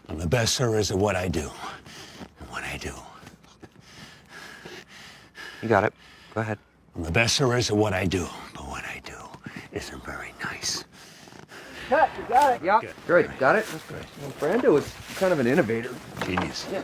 I'm the best there is at what I do. And what I do. You got it. Go ahead. I'm the best there is at what I do. But what I do isn't very nice. Cut, you got it. Yeah. Good. Great. Got it? That's great. Well, Brando is kind of an innovator. Genius. Yeah.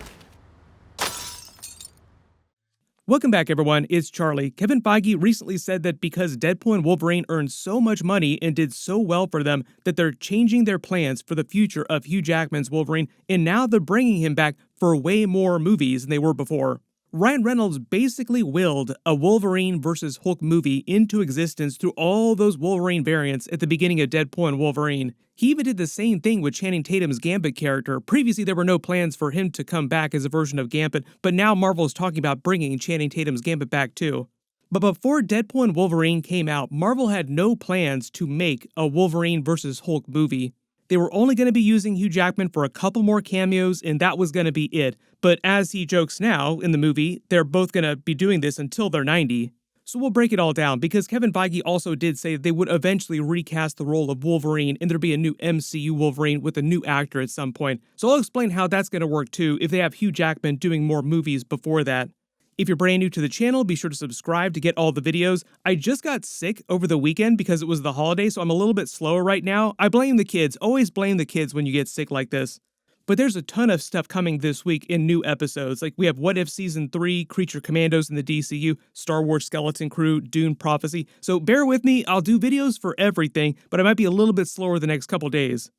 Welcome back, everyone. It's Charlie. Kevin Feige recently said that because Deadpool and Wolverine earned so much money and did so well for them that they're changing their plans for the future of Hugh Jackman's Wolverine, and now they're bringing him back for way more movies than they were before. Ryan Reynolds basically willed a Wolverine versus Hulk movie into existence through all those Wolverine variants at the beginning of Deadpool and Wolverine. He even did the same thing with Channing Tatum's Gambit character. Previously, there were no plans for him to come back as a version of Gambit, but now Marvel is talking about bringing Channing Tatum's Gambit back too. But before Deadpool and Wolverine came out, Marvel had no plans to make a Wolverine versus Hulk movie. They were only going to be using Hugh Jackman for a couple more cameos, and that was going to be it. But as he jokes now in the movie, they're both going to be doing this until they're 90. So we'll break it all down, because Kevin Feige also did say they would eventually recast the role of Wolverine, and there'd be a new MCU Wolverine with a new actor at some point. So I'll explain how that's going to work too, if they have Hugh Jackman doing more movies before that. If you're brand new to the channel, be sure to subscribe to get all the videos. I just got sick over the weekend because it was the holiday, so I'm a little bit slower right now. I blame the kids. Always blame the kids when you get sick like this. But there's a ton of stuff coming this week in new episodes. Like we have What If Season 3, Creature Commandos in the DCU, Star Wars Skeleton Crew, Dune Prophecy. So bear with me, I'll do videos for everything, but I might be a little bit slower the next couple days.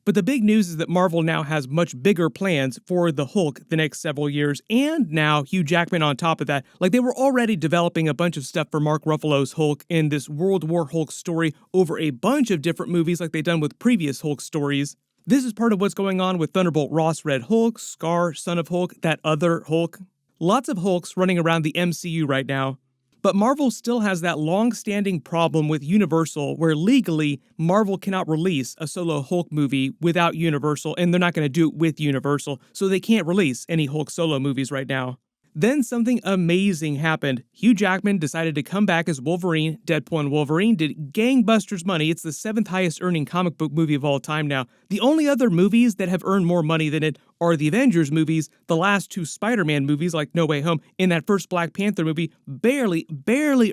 But the big news is that Marvel now has much bigger plans for the Hulk the next several years, and now Hugh Jackman on top of that. Like they were already developing a bunch of stuff for Mark Ruffalo's Hulk in this World War Hulk story over a bunch of different movies like they've done with previous Hulk stories. This is part of what's going on with Thunderbolt Ross Red Hulk, Scar, Son of Hulk, that other Hulk. Lots of Hulks running around the MCU right now. But Marvel still has that long-standing problem with Universal where legally Marvel cannot release a solo Hulk movie without Universal, and they're not going to do it with Universal, so they can't release any Hulk solo movies right now. Then something amazing happened. Hugh Jackman decided to come back as Wolverine. Deadpool and Wolverine did gangbusters money. It's the 7th highest earning comic book movie of all time now. The only other movies that have earned more money than it are the Avengers movies, the last 2 Spider-Man movies like No Way Home, and that first Black Panther movie barely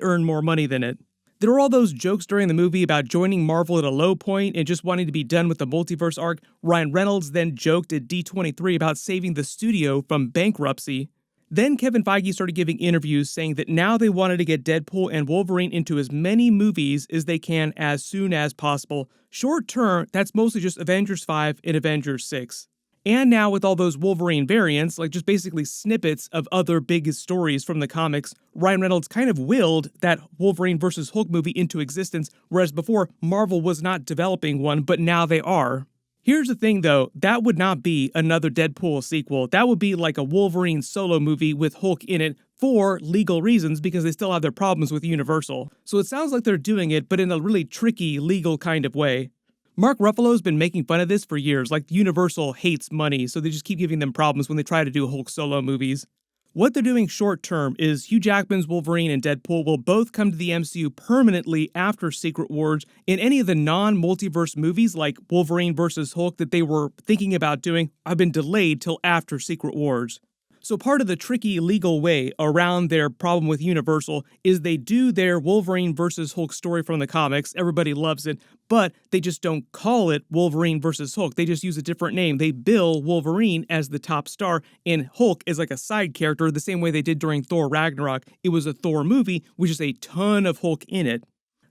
earned more money than it. There were all those jokes during the movie about joining Marvel at a low point and just wanting to be done with the multiverse arc. Ryan Reynolds then joked at D23 about saving the studio from bankruptcy. Then Kevin Feige started giving interviews saying that now they wanted to get Deadpool and Wolverine into as many movies as they can as soon as possible. Short term, that's mostly just Avengers 5 and Avengers 6. And now with all those Wolverine variants, like just basically snippets of other big stories from the comics, Ryan Reynolds kind of willed that Wolverine vs. Hulk movie into existence, whereas before, Marvel was not developing one, but now they are. Here's the thing though, that would not be another Deadpool sequel. That would be like a Wolverine solo movie with Hulk in it for legal reasons because they still have their problems with Universal. So it sounds like they're doing it, but in a really tricky legal kind of way. Mark Ruffalo's been making fun of this for years, like Universal hates money, so they just keep giving them problems when they try to do Hulk solo movies. What they're doing short term is Hugh Jackman's Wolverine and Deadpool will both come to the MCU permanently after Secret Wars. In any of the non-multiverse movies like Wolverine vs. Hulk that they were thinking about doing have been delayed till after Secret Wars. So part of the tricky legal way around their problem with Universal is they do their Wolverine vs. Hulk story from the comics, everybody loves it, but they just don't call it Wolverine vs. Hulk, they just use a different name. They bill Wolverine as the top star and Hulk is like a side character the same way they did during Thor Ragnarok. It was a Thor movie with just a ton of Hulk in it.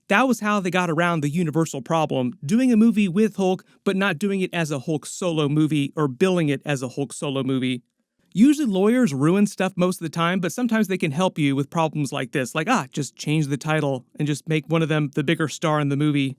That was how they got around the Universal problem, doing a movie with Hulk, but not doing it as a Hulk solo movie or billing it as a Hulk solo movie. Usually lawyers ruin stuff most of the time, but sometimes they can help you with problems like this, like, just change the title and just make one of them the bigger star in the movie.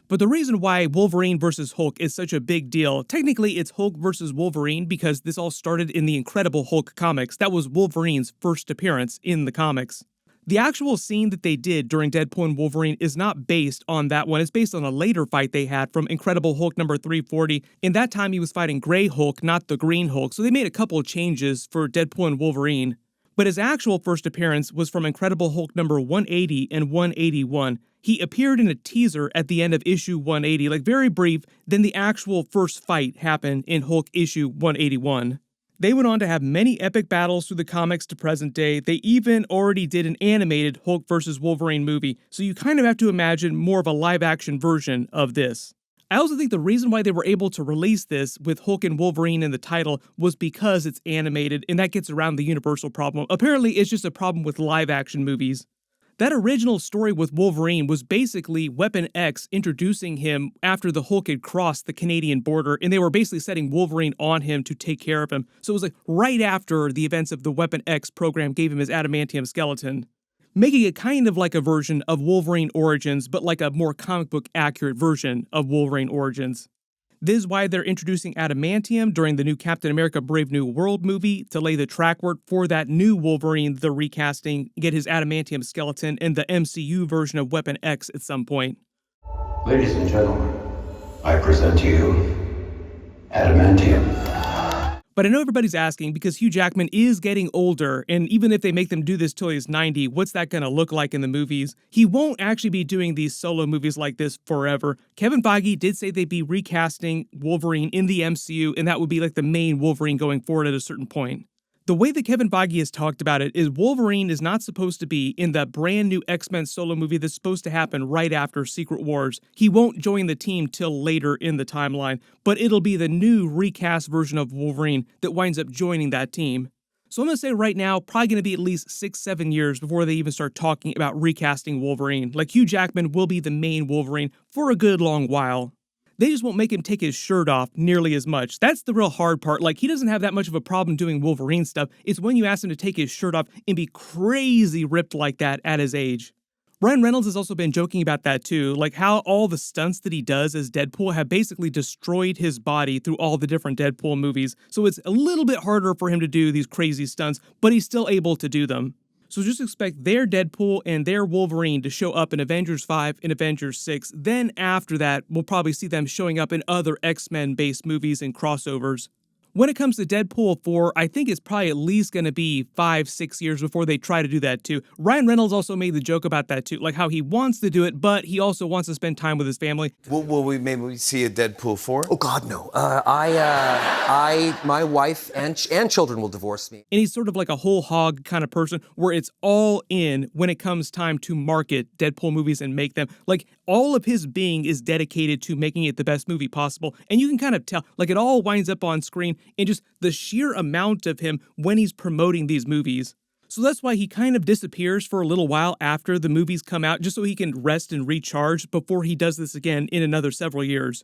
But the reason why Wolverine vs. Hulk is such a big deal, technically it's Hulk vs. Wolverine because this all started in the Incredible Hulk comics. That was Wolverine's first appearance in the comics. The actual scene that they did during Deadpool and Wolverine is not based on that one. It's based on a later fight they had from Incredible Hulk number 340. In that time, he was fighting Grey Hulk, not the Green Hulk, so they made a couple of changes for Deadpool and Wolverine. But his actual first appearance was from Incredible Hulk number 180 and 181. He appeared in a teaser at the end of issue 180, like very brief, then the actual first fight happened in Hulk issue 181. They went on to have many epic battles through the comics to present day. They even already did an animated Hulk vs. Wolverine movie, so you kind of have to imagine more of a live-action version of this. I also think the reason why they were able to release this with Hulk and Wolverine in the title was because it's animated, and that gets around the Universal problem. Apparently, it's just a problem with live-action movies. That original story with Wolverine was basically Weapon X introducing him after the Hulk had crossed the Canadian border, and they were basically setting Wolverine on him to take care of him. So it was like right after the events of the Weapon X program gave him his adamantium skeleton, making it kind of like a version of Wolverine Origins, but like a more comic book accurate version of Wolverine Origins. This is why they're introducing adamantium during the new Captain America Brave New World movie to lay the track work for that new Wolverine they're recasting, get his adamantium skeleton in the MCU version of Weapon X at some point. Ladies and gentlemen, I present to you Adamantium. But I know everybody's asking because Hugh Jackman is getting older, and even if they make them do this till he's 90, what's that going to look like in the movies? He won't actually be doing these solo movies like this forever. Kevin Feige did say they'd be recasting Wolverine in the MCU, and that would be like the main Wolverine going forward at a certain point. The way that Kevin Feige has talked about it is Wolverine is not supposed to be in the brand new X-Men solo movie that's supposed to happen right after Secret Wars. He won't join the team till later in the timeline, but it'll be the new recast version of Wolverine that winds up joining that team. So I'm going to say right now, probably going to be at least 6-7 years before they even start talking about recasting Wolverine. Like Hugh Jackman will be the main Wolverine for a good long while. They just won't make him take his shirt off nearly as much. That's the real hard part. Like, he doesn't have that much of a problem doing Wolverine stuff. It's when you ask him to take his shirt off and be crazy ripped like that at his age. Ryan Reynolds has also been joking about that too, like how all the stunts that he does as Deadpool have basically destroyed his body through all the different Deadpool movies. So it's a little bit harder for him to do these crazy stunts, but he's still able to do them. So just expect their Deadpool and their Wolverine to show up in Avengers 5 and Avengers 6. Then after that, we'll probably see them showing up in other X-Men based movies and crossovers. When it comes to Deadpool 4, I think it's probably at least going to be 5-6 years before they try to do that too. Ryan Reynolds also made the joke about that too, like how he wants to do it, but he also wants to spend time with his family. Will we maybe see a Deadpool 4? Oh, God, no. My wife and children will divorce me. And he's sort of like a whole hog kind of person where it's all in when it comes time to market Deadpool movies and make them. Like, all of his being is dedicated to making it the best movie possible. And you can kind of tell, like, it all winds up on screen and just the sheer amount of him when he's promoting these movies. So that's why he kind of disappears for a little while after the movies come out, just so he can rest and recharge before he does this again in another several years.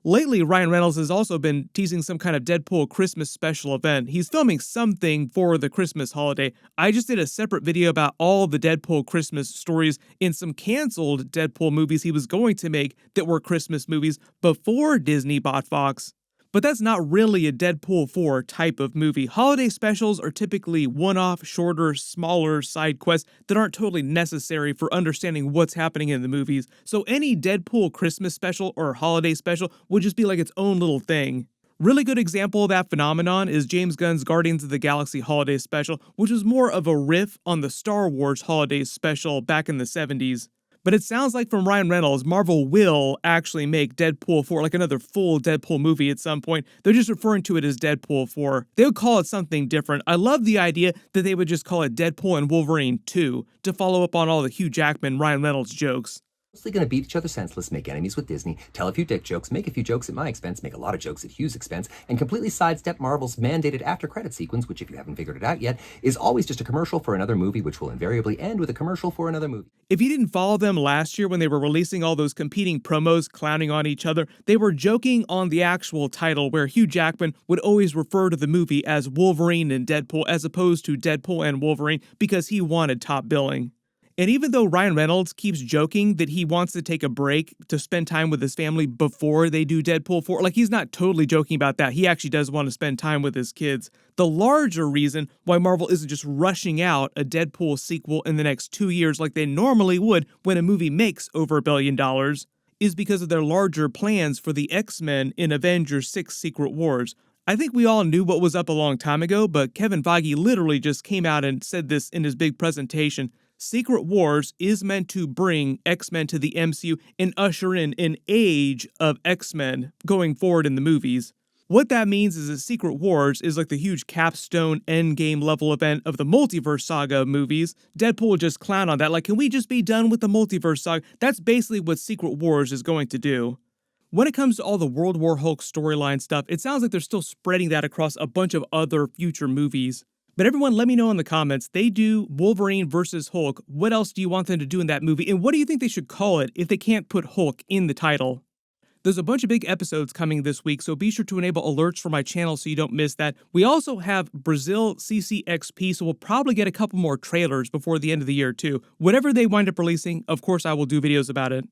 Lately, Ryan Reynolds has also been teasing some kind of Deadpool Christmas special event. He's filming something for the Christmas holiday. I just did a separate video about all the Deadpool Christmas stories in some canceled Deadpool movies he was going to make that were Christmas movies before Disney bought Fox. But that's not really a Deadpool 4 type of movie. Holiday specials are typically one-off, shorter, smaller side quests that aren't totally necessary for understanding what's happening in the movies. So any Deadpool Christmas special or holiday special would just be like its own little thing. Really good example of that phenomenon is James Gunn's Guardians of the Galaxy holiday special, which was more of a riff on the Star Wars holiday special back in the 70s. But it sounds like from Ryan Reynolds, Marvel will actually make Deadpool 4 like another full Deadpool movie at some point. They're just referring to it as Deadpool 4. They would call it something different. I love the idea that they would just call it Deadpool and Wolverine 2 to follow up on all the Hugh Jackman, Ryan Reynolds jokes. Mostly gonna beat each other senseless, make enemies with Disney, tell a few dick jokes, make a few jokes at my expense, make a lot of jokes at Hugh's expense, and completely sidestep Marvel's mandated after-credit sequence, which, if you haven't figured it out yet, is always just a commercial for another movie, which will invariably end with a commercial for another movie. If you didn't follow them last year when they were releasing all those competing promos clowning on each other, they were joking on the actual title where Hugh Jackman would always refer to the movie as Wolverine and Deadpool as opposed to Deadpool and Wolverine because he wanted top billing. And even though Ryan Reynolds keeps joking that he wants to take a break to spend time with his family before they do Deadpool 4, like, he's not totally joking about that. He actually does want to spend time with his kids. The larger reason why Marvel isn't just rushing out a Deadpool sequel in the next 2 years like they normally would when a movie makes over $1 billion is because of their larger plans for the X-Men in Avengers 6 Secret Wars. I think we all knew what was up a long time ago, but Kevin Feige literally just came out and said this in his big presentation. Secret Wars is meant to bring X-Men to the MCU and usher in an age of X-Men going forward in the movies. What that means is that Secret Wars is like the huge capstone endgame level event of the multiverse saga movies. Deadpool will just clown on that, like, can we just be done with the multiverse saga? That's basically what Secret Wars is going to do. When it comes to all the World War Hulk storyline stuff, it sounds like they're still spreading that across a bunch of other future movies. But everyone, let me know in the comments, they do Wolverine versus Hulk, what else do you want them to do in that movie, and what do you think they should call it if they can't put Hulk in the title? There's a bunch of big episodes coming this week, so be sure to enable alerts for my channel so you don't miss that. We also have Brazil CCXP, so we'll probably get a couple more trailers before the end of the year too. Whatever they wind up releasing, of course I will do videos about it.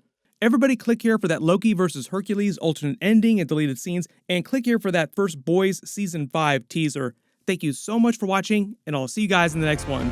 Everybody click here for that Loki vs. Hercules alternate ending and deleted scenes, and click here for that first Boys Season 5 teaser. Thank you so much for watching, and I'll see you guys in the next one.